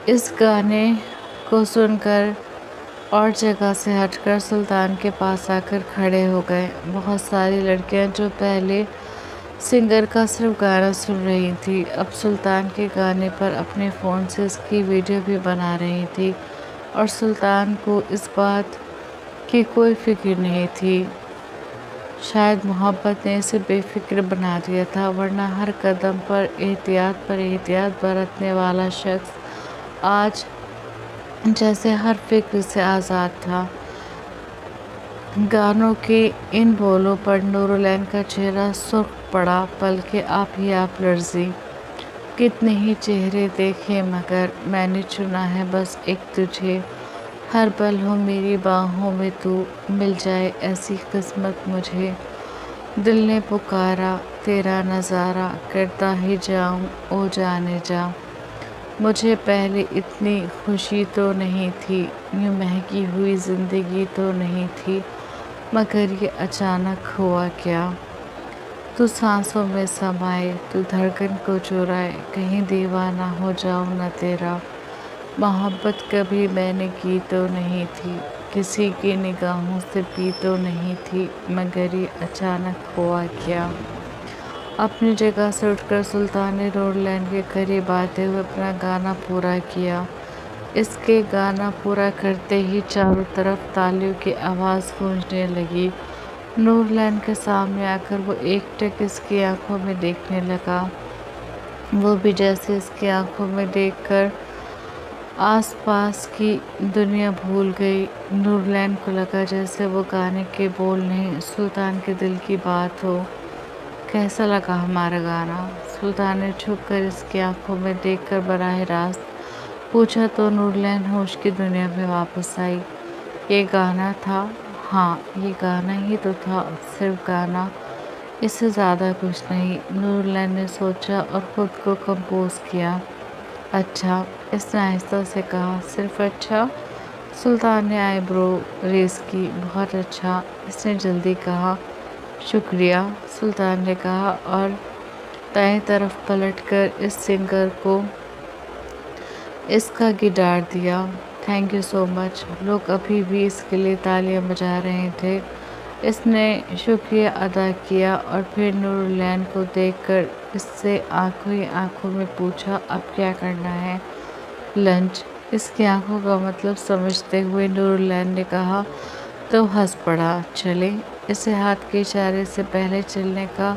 اس گانے کو سن کر اور جگہ سے ہٹ کر سلطان کے پاس آ کر کھڑے ہو گئے۔ بہت ساری لڑکیاں جو پہلے سنگر کا صرف گانا سن رہی تھیں، اب سلطان کے گانے پر اپنے فون سے اس کی ویڈیو بھی بنا رہی تھیں اور سلطان کو اس بات کی کوئی فکر نہیں تھی۔ شاید محبت نے اسے بے فکر بنا دیا تھا، ورنہ ہر قدم پر احتیاط برتنے والا شخص آج جیسے ہر فکر سے آزاد تھا۔ گانوں کے ان بولوں پر نورلین کا چہرہ سرخ پڑا، پلکیں آپ ہی آپ لرزیں۔ کتنے ہی چہرے دیکھے مگر میں نے چنا ہے بس ایک تجھے، ہر پل ہو میری باہوں میں تو، مل جائے ایسی قسمت مجھے، دل نے پکارا تیرا نظارہ کرتا ہی جاؤں او جانے جا، مجھے پہلے اتنی خوشی تو نہیں تھی، یوں مہکی ہوئی زندگی تو نہیں تھی، مگر یہ اچانک ہوا کیا؟ تو سانسوں میں سمائے، تو دھڑکن کو چرائے، کہیں دیوانہ ہو جاؤں نہ تیرا۔ محبت کبھی میں نے کی تو نہیں تھی، کسی کی نگاہوں سے پی تو نہیں تھی، مگر یہ اچانک ہوا کیا؟ اپنی جگہ سے اٹھ کر سلطان نے نورلین کے قریب آتے ہوئے اپنا گانا پورا کیا۔ اس کے گانا پورا کرتے ہی چاروں طرف تالیوں کی آواز گونجنے لگی۔ نورلین کے سامنے آ کر وہ ایک ٹک اس کی آنکھوں میں دیکھنے لگا، وہ بھی جیسے اس کی آنکھوں میں دیکھ کر آس پاس کی دنیا بھول گئی۔ نورلین کو لگا جیسے وہ گانے کے بول نہیں، سلطان کے دل کی بات ہو۔ کیسا لگا ہمارا گانا؟ سلطان نے چھپ کر اس کی آنکھوں میں دیکھ کر براہ راست پوچھا تو نورلین ہوش کی دنیا میں واپس آئی۔ یہ گانا تھا؟ ہاں، یہ گانا ہی تو تھا، صرف گانا، اس سے زیادہ کچھ نہیں، نورلین نے سوچا اور خود کو کمپوز کیا۔ اچھا، اس نے آہستہ سے کہا۔ صرف اچھا؟ سلطان نے آئی برو ریز کی۔ بہت اچھا، اس نے جلدی کہا۔ شکریہ، سلطان نے کہا اور دائیں طرف پلٹ کر اس سنگر کو اس کا گٹار دیا۔ تھینک یو سو مچ۔ لوگ ابھی بھی اس کے لیے تالیاں بجا رہے تھے۔ اس نے شکریہ ادا کیا اور پھر نورلین کو دیکھ کر اس سے آنکھوں ہی آنکھوں میں پوچھا اب کیا کرنا ہے؟ لنچ، اس کی آنکھوں کا مطلب سمجھتے ہوئے نورلین نے کہا تو ہنس پڑا۔ چلیں؟ اسے ہاتھ کے اشارے سے پہلے چلنے کا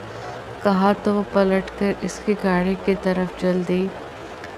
کہا تو وہ پلٹ کر اس کی گاڑی کی طرف چل دی۔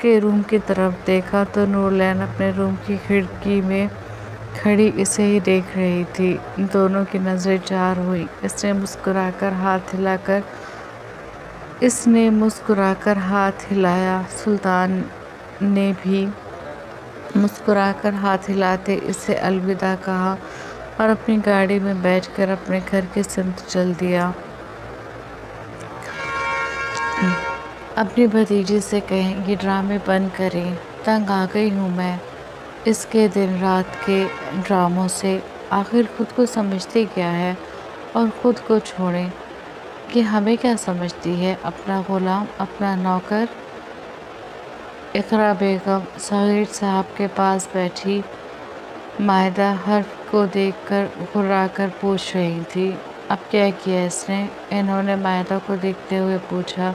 کے روم کی طرف دیکھا تو نورلین اپنے روم کی کھڑکی میں کھڑی اسے ہی دیکھ رہی تھی۔ دونوں کی نظریں چار ہوئیں۔ اس نے مسکرا کر ہاتھ ہلایا۔ سلطان نے بھی مسکرا کر ہاتھ ہلاتے اسے الوداع کہا اور اپنی گاڑی میں بیٹھ کر اپنے گھر کی سمت چل دیا۔ اپنی بھتیجی سے کہیں یہ ڈرامے بند کریں، تنگ آ گئی ہوں میں اس کے دن رات کے ڈراموں سے۔ آخر خود کو سمجھتی کیا ہے؟ اور خود کو چھوڑیں کہ ہمیں کیا سمجھتی ہے؟ اپنا غلام، اپنا نوکر۔ اقرا بیگم صغیر صاحب کے پاس بیٹھی مائدہ حرف کو دیکھ کر گھبرا کر پوچھ رہی تھی۔ اب کیا کیا اس نے؟ انہوں نے مائدہ کو دیکھتے ہوئے پوچھا،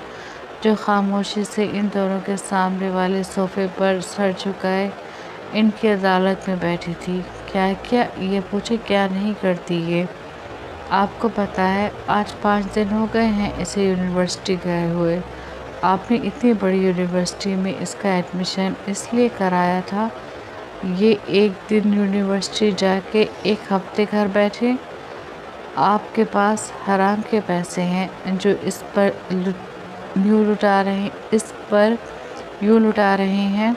جو خاموشی سے ان دونوں کے سامنے والے صوفے پر سر جھکائے ان کی عدالت میں بیٹھی تھی۔ کیا یہ پوچھے کیا نہیں کرتی یہ؟ آپ کو پتہ ہے آج 5 دن ہو گئے ہیں اسے یونیورسٹی گئے ہوئے۔ آپ نے اتنی بڑی یونیورسٹی میں اس کا ایڈمیشن اس لیے کرایا تھا یہ 1 دن یونیورسٹی جا کے 1 ہفتے گھر بیٹھے۔ آپ کے پاس حرام کے پیسے ہیں جو اس پر یوں لٹا رہے ہیں،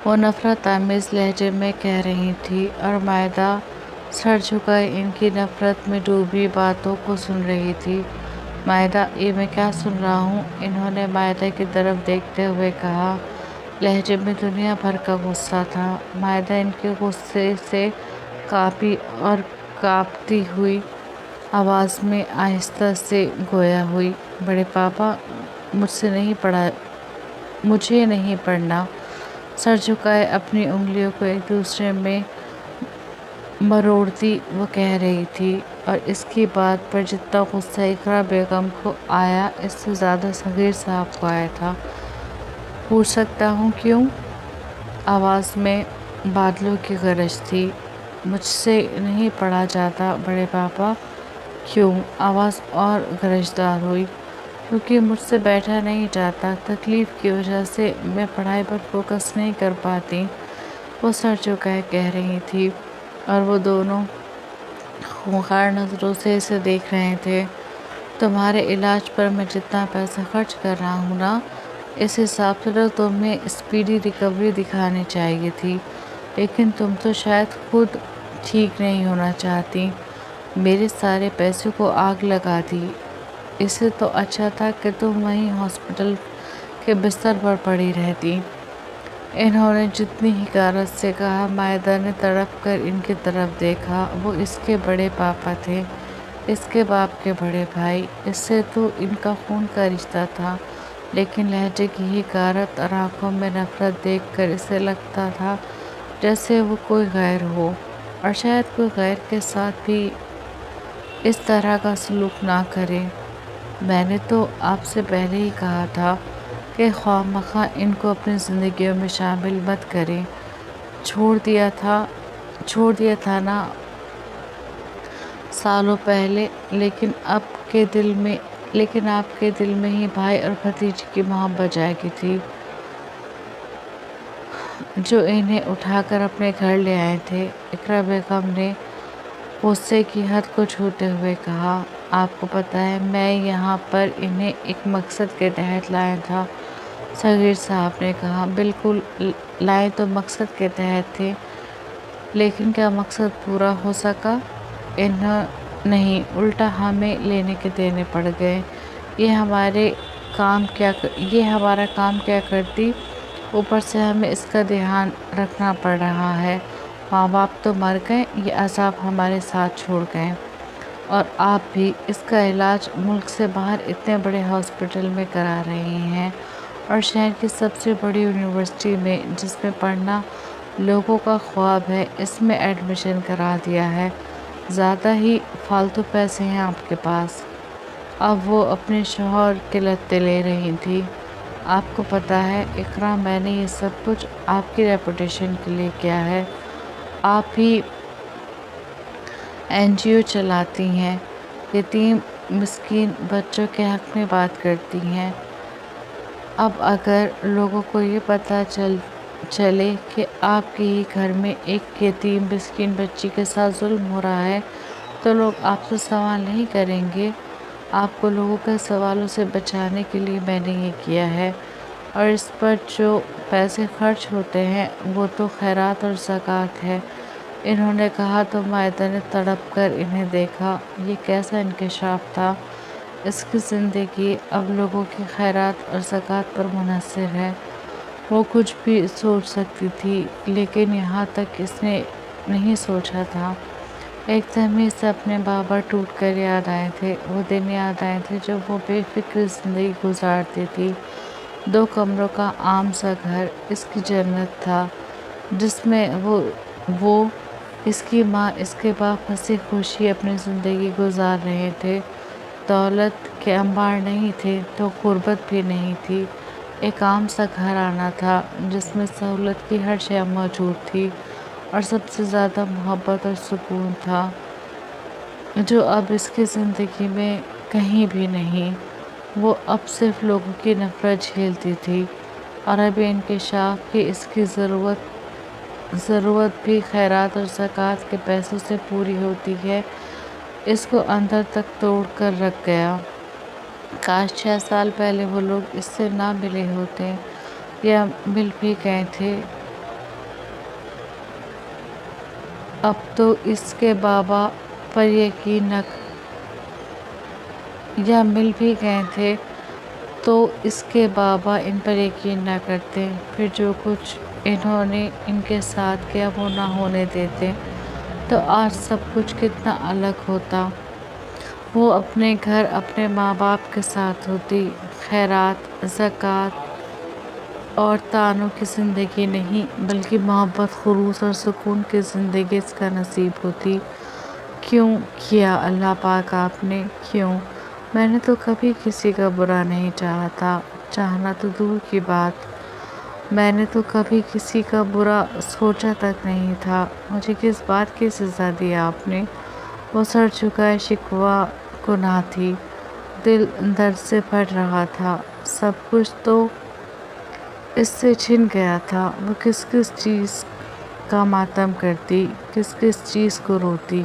وہ نفرت آمیز لہجے میں کہہ رہی تھی، اور مائدہ سر جھکائے ان کی نفرت میں ڈوبی باتوں کو سن رہی تھی۔ مائدہ، یہ میں کیا سن رہا ہوں؟ انہوں نے مائدہ کی طرف دیکھتے ہوئے کہا۔ لہجے میں دنیا بھر کا غصہ تھا۔ مائدہ ان کے غصے سے کانپی اور کانپتی ہوئی آواز میں آہستہ سے گویا ہوئی، بڑے پاپا مجھے نہیں پڑھنا۔ سر جھکائے اپنی انگلیوں کو ایک دوسرے میں مروڑتی وہ کہہ رہی تھی، اور اس کی بات پر جتنا غصہ اقرا بیگم کو آیا اس سے زیادہ صغیر صاحب کو آیا تھا۔ پوچھ سکتا ہوں کیوں؟ آواز میں بادلوں کی گرج تھی۔ مجھ سے نہیں پڑھا جاتا بڑے پاپا۔ کیوں؟ آواز اور گرجدار ہوئی۔ کیونکہ مجھ سے بیٹھا نہیں جاتا، تکلیف کی وجہ سے میں پڑھائی پر فوکس نہیں کر پاتی، وہ سر جھکائے کہہ رہی تھی، اور وہ دونوں خونخوار نظروں سے اسے دیکھ رہے تھے۔ تمہارے علاج پر میں جتنا پیسہ خرچ کر رہا ہوں نا، اس حساب سے تو تمہیں اسپیڈی ریکوری دکھانی چاہیے تھی، لیکن تم تو شاید خود ٹھیک نہیں ہونا چاہتی۔ میرے سارے پیسے کو آگ لگا دی۔ اس سے تو اچھا تھا کہ تم وہیں ہاسپٹل کے بستر پر پڑی رہتی۔ انہوں نے جتنی حقارت سے کہا۔ مائدہ نے تڑپ کر ان کی طرف دیکھا۔ وہ اس کے بڑے پاپا تھے، اس کے باپ کے بڑے بھائی، اس سے تو ان کا خون کا رشتہ تھا، لیکن لہجے کی حقارت اور آنکھوں میں نفرت دیکھ کر اسے لگتا تھا جیسے وہ کوئی غیر ہو، اور شاید کوئی غیر کے ساتھ بھی اس طرح کا سلوک نہ کرے۔ میں نے تو آپ سے پہلے ہی کہا تھا کہ خواہ مخواہ ان کو اپنی زندگیوں میں شامل مت کریں۔ چھوڑ دیا تھا نا سالوں پہلے، لیکن آپ کے دل میں ہی بھائی اور بھتیجی کی محبت جاگی تھی، جو انہیں اٹھا کر اپنے گھر لے آئے تھے۔ اقرا بیگم نے غصے کی حد کو چھوتے ہوئے کہا۔ آپ کو پتہ ہے میں یہاں پر انہیں ایک مقصد کے تحت لایا تھا، صغیر صاحب نے کہا۔ بالکل، لائے تو مقصد کے تحت تھے، لیکن کیا مقصد پورا ہو سکا؟ نہیں، الٹا ہمیں لینے کے دینے پڑ گئے۔ یہ ہمارا کام کیا کرتی، اوپر سے ہمیں اس کا دھیان رکھنا پڑ رہا ہے۔ ماں باپ تو مر گئے، یہ عذاب ہمارے ساتھ چھوڑ گئے، اور آپ بھی اس کا علاج ملک سے باہر اتنے بڑے ہاسپٹل میں کرا رہے ہیں، اور شہر کی سب سے بڑی یونیورسٹی میں، جس میں پڑھنا لوگوں کا خواب ہے، اس میں ایڈمیشن کرا دیا ہے۔ زیادہ ہی فالتو پیسے ہیں آپ کے پاس۔ اب وہ اپنے شوہر کے لتے لے رہی تھی۔ آپ کو پتہ ہے اقرا، میں نے یہ سب کچھ آپ کی ریپوٹیشن کے لیے کیا ہے۔ آپ ہی NGO چلاتی ہیں، یتیم مسکین بچوں کے حق میں بات کرتی ہیں، اب اگر لوگوں کو یہ پتہ چلے کہ آپ کے ہی گھر میں ایک یتیم مسکین بچی کے ساتھ ظلم ہو رہا ہے تو لوگ آپ سے سوال نہیں کریں گے۔ آپ کو لوگوں کے سوالوں سے بچانے کے لیے میں نے یہ کیا ہے، اور اس پر جو پیسے خرچ ہوتے ہیں وہ تو خیرات اور زکوٰۃ ہے۔ انہوں نے کہا تو مائدہ نے تڑپ کر انہیں دیکھا۔ یہ کیسا انکشاف تھا! اس کی زندگی اب لوگوں کی خیرات اور زکوٰۃ پر منحصر ہے۔ وہ کچھ بھی سوچ سکتی تھی، لیکن یہاں تک اس نے نہیں سوچا تھا۔ ایک دم ہی سے اپنے بابا ٹوٹ کر یاد آئے تھے۔ وہ دن یاد آئے تھے جب وہ بے فکر زندگی گزارتی تھی۔ 2 کمروں کا عام سا گھر اس کی جنت تھا، جس میں وہ اس کی ماں اس کے باپ ہنسی خوشی اپنی زندگی گزار رہے تھے۔ دولت کے انبار نہیں تھے تو غربت بھی نہیں تھی۔ ایک عام سا گھر آنا تھا جس میں سہولت کی ہر شے موجود تھی، اور سب سے زیادہ محبت اور سکون تھا، جو اب اس کی زندگی میں کہیں بھی نہیں۔ وہ اب صرف لوگوں کی نفرت جھیلتی تھی، اور اب یہ انکشاف کہ اس کی ضرورت بھی خیرات اور زکوٰۃ کے پیسوں سے پوری ہوتی ہے، اس کو اندر تک توڑ کر رکھ گیا۔ کاش 6 سال پہلے وہ لوگ اس سے نہ ملے ہوتے، یا مل بھی گئے تھے۔ اب تو اس کے بابا پر یقین نہ یا مل بھی گئے تھے تو اس کے بابا ان پر یقین نہ کرتے، پھر جو کچھ انہوں نے ان کے ساتھ کیا وہ نہ ہونے دیتے، تو آج سب کچھ کتنا الگ ہوتا۔ وہ اپنے گھر اپنے ماں باپ کے ساتھ ہوتی، خیرات، زکوٰۃ اور طعنوں کی زندگی نہیں بلکہ محبت، خلوص اور سکون کی زندگی اس کا نصیب ہوتی۔ کیوں کیا اللہ پاک آپ نے؟ کیوں؟ میں نے تو کبھی کسی کا برا نہیں چاہا تھا، چاہنا تو دور کی بات، میں نے تو کبھی کسی کا برا سوچا تک نہیں تھا۔ مجھے کس بات کی سزا دی آپ نے؟ وہ سر جھکائے شکوہ کناں تھی، دل درد سے پھٹ رہا تھا۔ سب کچھ تو اس سے چھن گیا تھا۔ وہ کس کس چیز کا ماتم کرتی، کس کس چیز کو روتی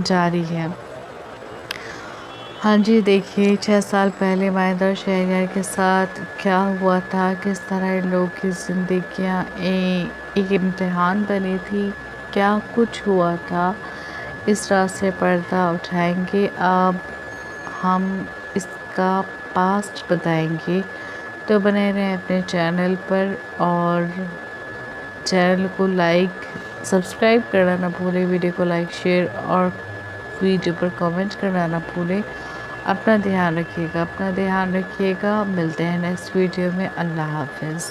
جاری ہے۔ ہاں جی، دیکھیے 6 سال پہلے مائدہ اور شہریار کے ساتھ کیا ہوا تھا، کس طرح ان لوگوں کی زندگیاں ایک امتحان بنی تھی، کیا کچھ ہوا تھا، اس راز سے پردہ اٹھائیں گے۔ اب ہم اس کا پاسٹ بتائیں گے، تو بنے رہیں اپنے چینل پر، اور چینل کو سبسکرائب کرنا نہ بھولیں، ویڈیو کو لائک، شیئر اور ویڈیو پر کامنٹ کرنا نہ بھولیں۔ اپنا دھیان رکھیے گا، ملتے ہیں نیکسٹ ویڈیو میں۔ اللہ حافظ۔